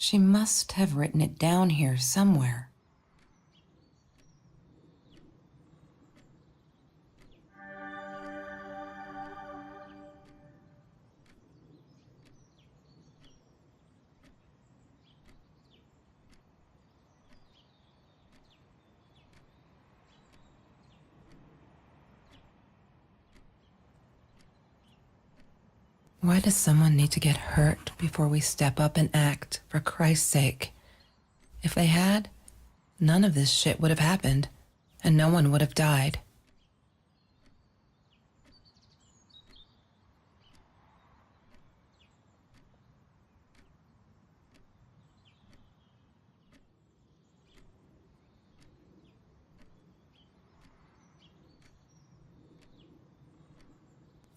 She must have written it down here somewhere. Why does someone need to get hurt before we step up and act, for Christ's sake? If they had, none of this shit would have happened, and no one would have died.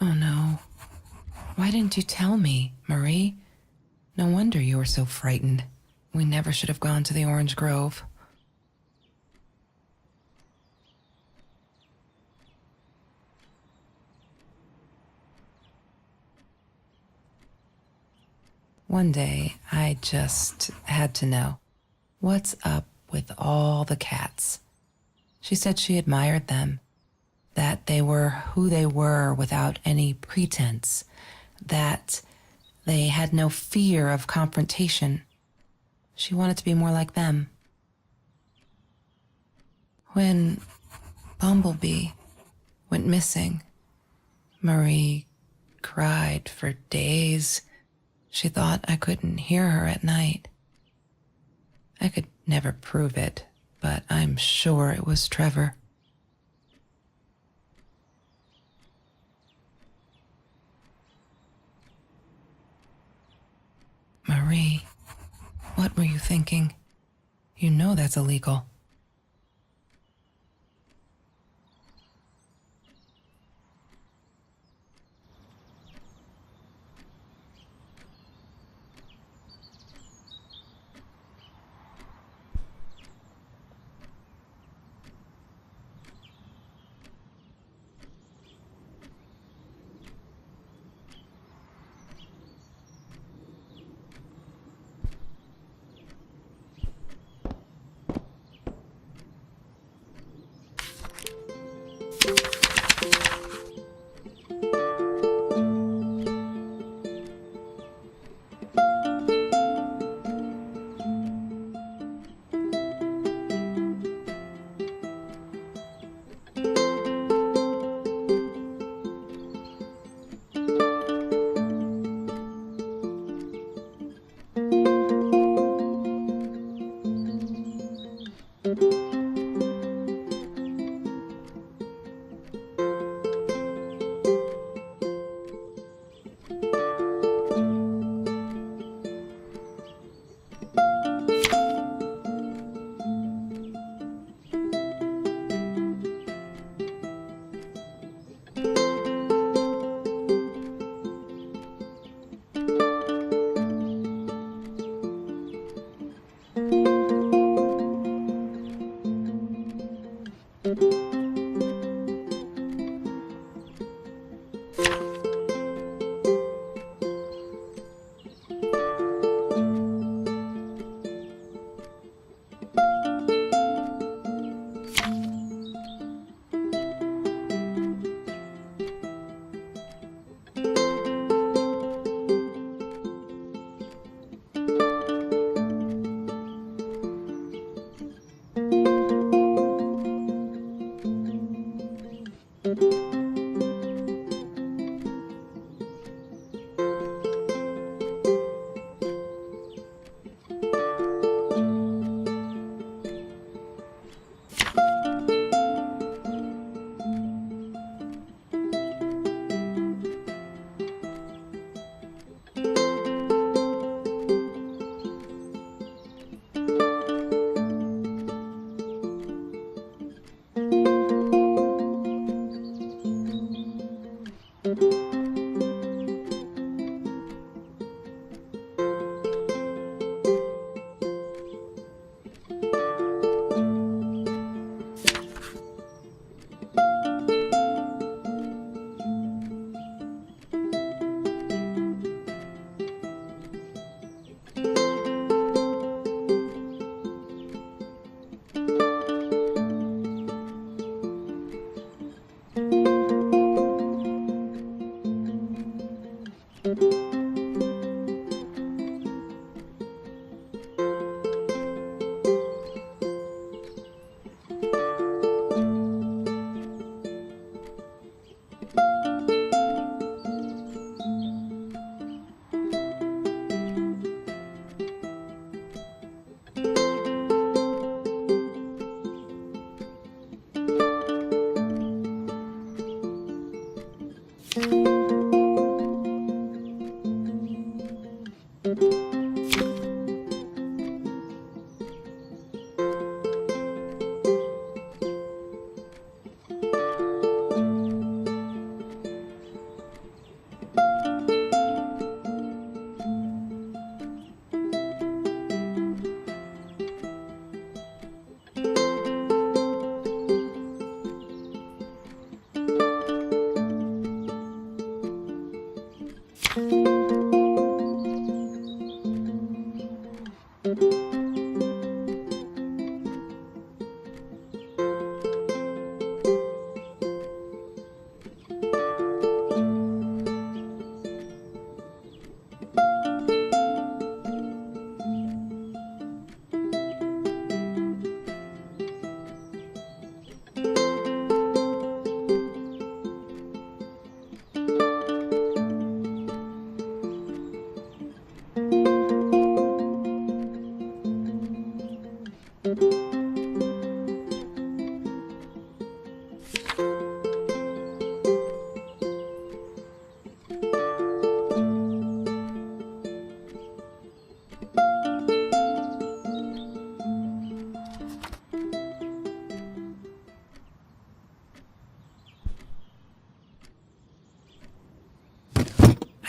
Oh no. Why didn't you tell me, Marie? No wonder you were so frightened. We never should have gone to the orange grove. One day, I just had to know. What's up with all the cats? She said she admired them, that they were who they were without any pretense, that they had no fear of confrontation. She wanted to be more like them. When Bumblebee went missing, Marie cried for days. She thought I couldn't hear her at night. I could never prove it, but I'm sure it was Trevor. Marie, what were you thinking? You know that's illegal.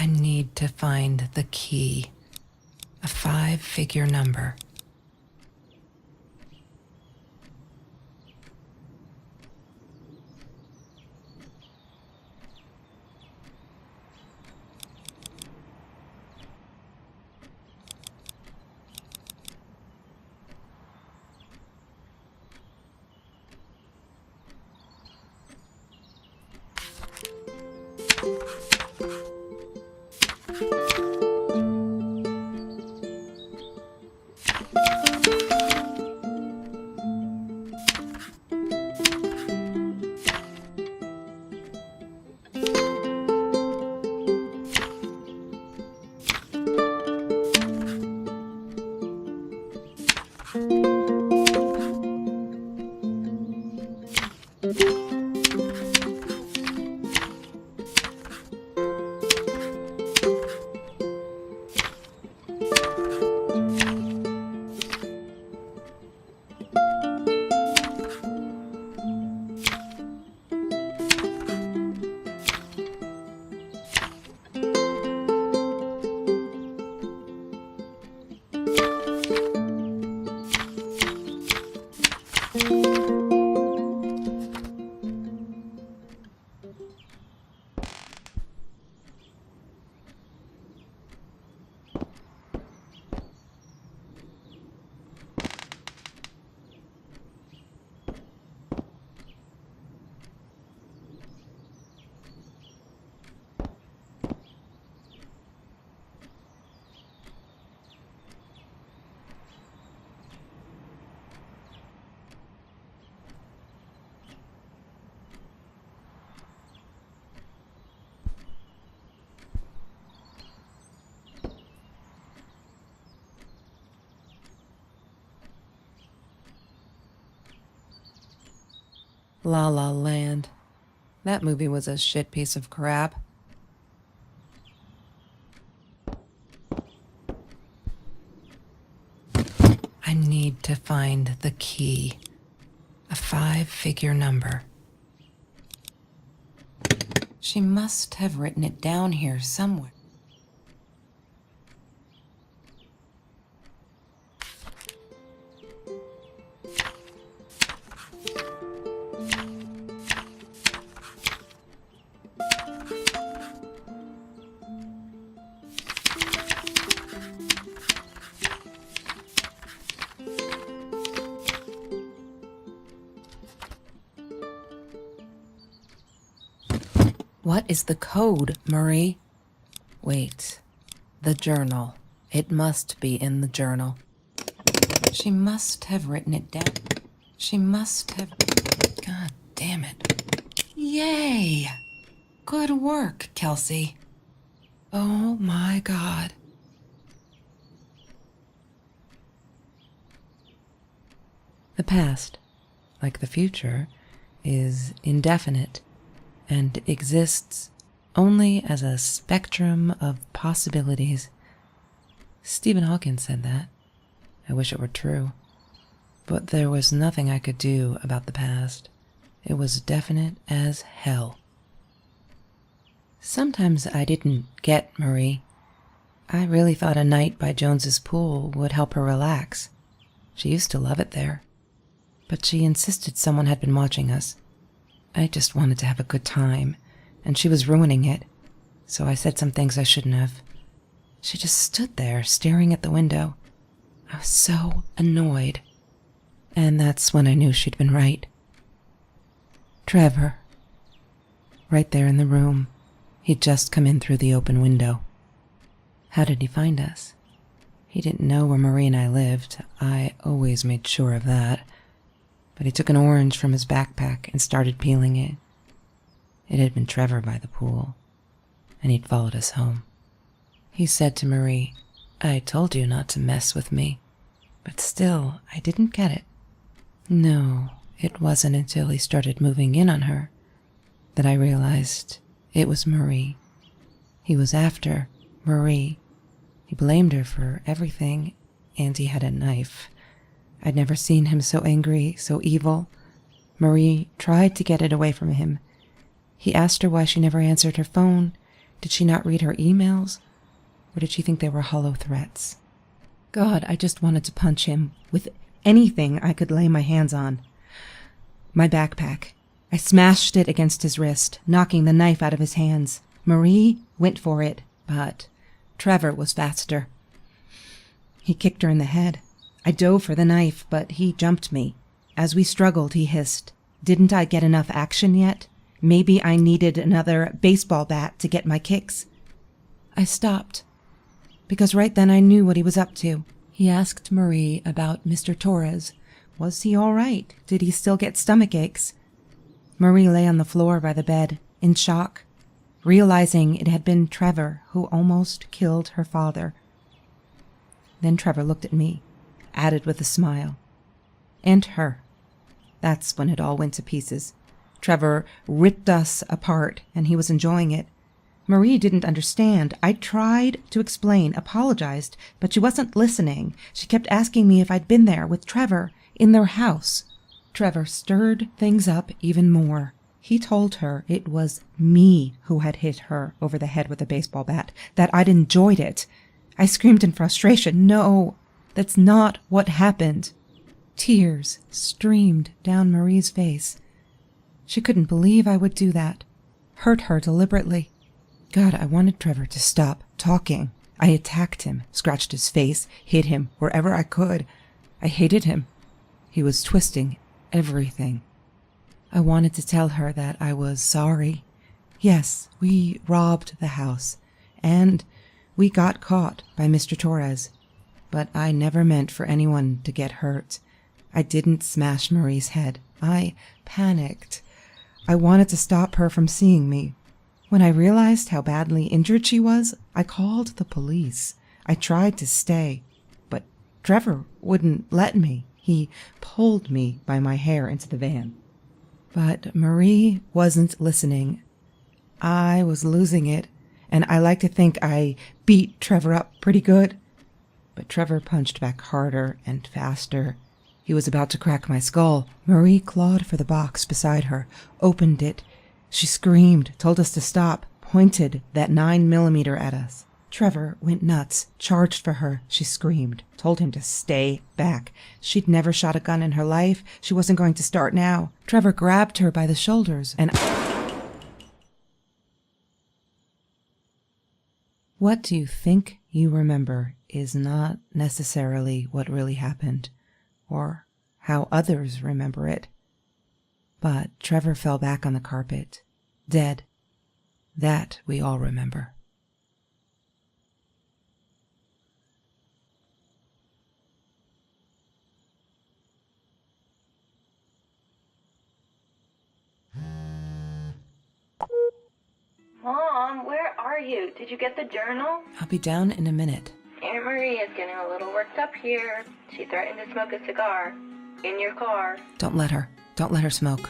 I need to find the key. A 5-figure number. La La Land. That movie was a shit piece of crap. I need to find the key. A 5-figure number. She must have written it down here somewhere. What is the code, Marie? Wait. The journal. It must be in the journal. She must have written it down. She must have... God damn it. Yay! Good work, Kelsey. Oh my God. The past, like the future, is indefinite and exists only as a spectrum of possibilities. Stephen Hawking said that. I wish it were true. But there was nothing I could do about the past. It was definite as hell. Sometimes I didn't get Marie. I really thought a night by Jones's pool would help her relax. She used to love it there. But she insisted someone had been watching us. I just wanted to have a good time, and she was ruining it, so I said some things I shouldn't have. She just stood there, staring at the window. I was so annoyed. And that's when I knew she'd been right. Trevor. Right there in the room. He'd just come in through the open window. How did he find us? He didn't know where Marie and I lived. I always made sure of that. But he took an orange from his backpack and started peeling it. It had been Trevor by the pool, and he'd followed us home. He said to Marie, "I told you not to mess with me." But still, I didn't get it. No, it wasn't until he started moving in on her that I realized it was Marie. He was after Marie. He blamed her for everything, and he had a knife. I'd never seen him so angry, so evil. Marie tried to get it away from him. He asked her why she never answered her phone, Did she not read her emails? Or did she think they were hollow threats? God, I just wanted to punch him with anything I could lay my hands on. My backpack. I smashed it against his wrist, knocking the knife out of his hands. Marie went for it, but Trevor was faster. He kicked her in the head. I dove for the knife, but he jumped me. As we struggled, he hissed, "Didn't I get enough action yet? Maybe I needed another baseball bat to get my kicks." I stopped, because right then I knew what he was up to. He asked Marie about Mr. Torres. Was he all right? Did he still get stomach aches? Marie lay on the floor by the bed, in shock, realizing it had been Trevor who almost killed her father. Then Trevor looked at me, added with a smile. And her. That's when it all went to pieces. Trevor ripped us apart, and he was enjoying it. Marie didn't understand. I tried to explain, apologized, but she wasn't listening. She kept asking me if I'd been there with Trevor in their house. Trevor stirred things up even more. He told her it was me who had hit her over the head with a baseball bat, that I'd enjoyed it. I screamed in frustration, "No, that's not what happened." Tears streamed down Marie's face. She couldn't believe I would do that, hurt her deliberately. God, I wanted Trevor to stop talking. I attacked him, scratched his face, hit him wherever I could. I hated him. He was twisting everything. I wanted to tell her that I was sorry. Yes, we robbed the house, and we got caught by Mr. Torres. But I never meant for anyone to get hurt. I didn't smash Marie's head. I panicked. I wanted to stop her from seeing me. When I realized how badly injured she was, I called the police. I tried to stay, but Trevor wouldn't let me. He pulled me by my hair into the van. But Marie wasn't listening. I was losing it, and I like to think I beat Trevor up pretty good. But Trevor punched back harder and faster. He was about to crack my skull. Marie clawed for the box beside her, opened it. She screamed, told us to stop, pointed that 9mm at us. Trevor went nuts, charged for her. She screamed, told him to stay back. She'd never shot a gun in her life. She wasn't going to start now. Trevor grabbed her by the shoulders and... What do you think you remember is not necessarily what really happened, or how others remember it. But Trevor fell back on the carpet, dead. That we all remember. Mom, where are you? Did you get the journal? I'll be down in a minute. Aunt Marie is getting a little worked up here. She threatened to smoke a cigar. In your car. Don't let her. Don't let her smoke.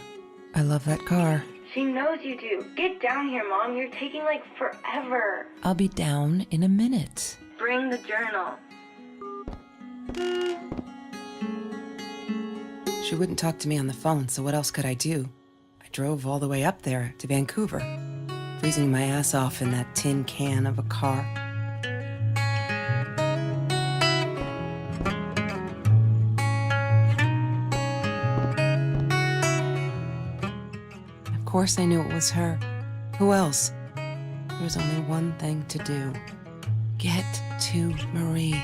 I love that car. She knows you do. Get down here, Mom. You're taking like forever. I'll be down in a minute. Bring the journal. She wouldn't talk to me on the phone, so what else could I do? I drove all the way up there to Vancouver, freezing my ass off in that tin can of a car. Of course I knew it was her. Who else? There was only one thing to do. Get to Marie.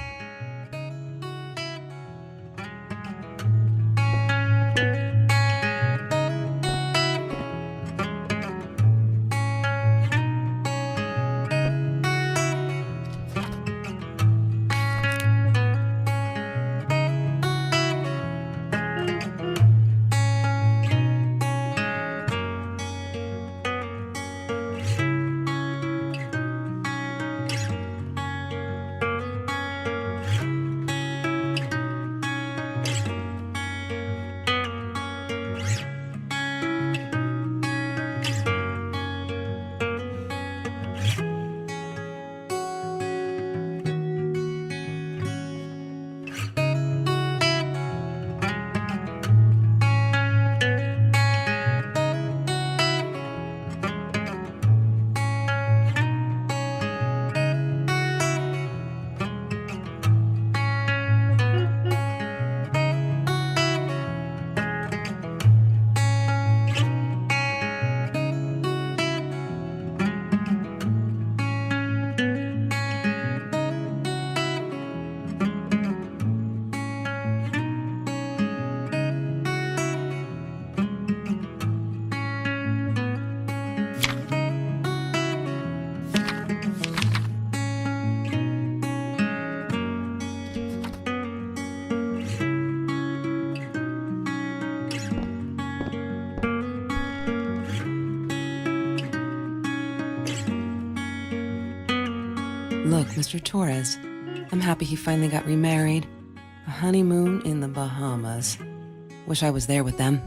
Look, Mr. Torres, I'm happy he finally got remarried. A honeymoon in the Bahamas. Wish I was there with them.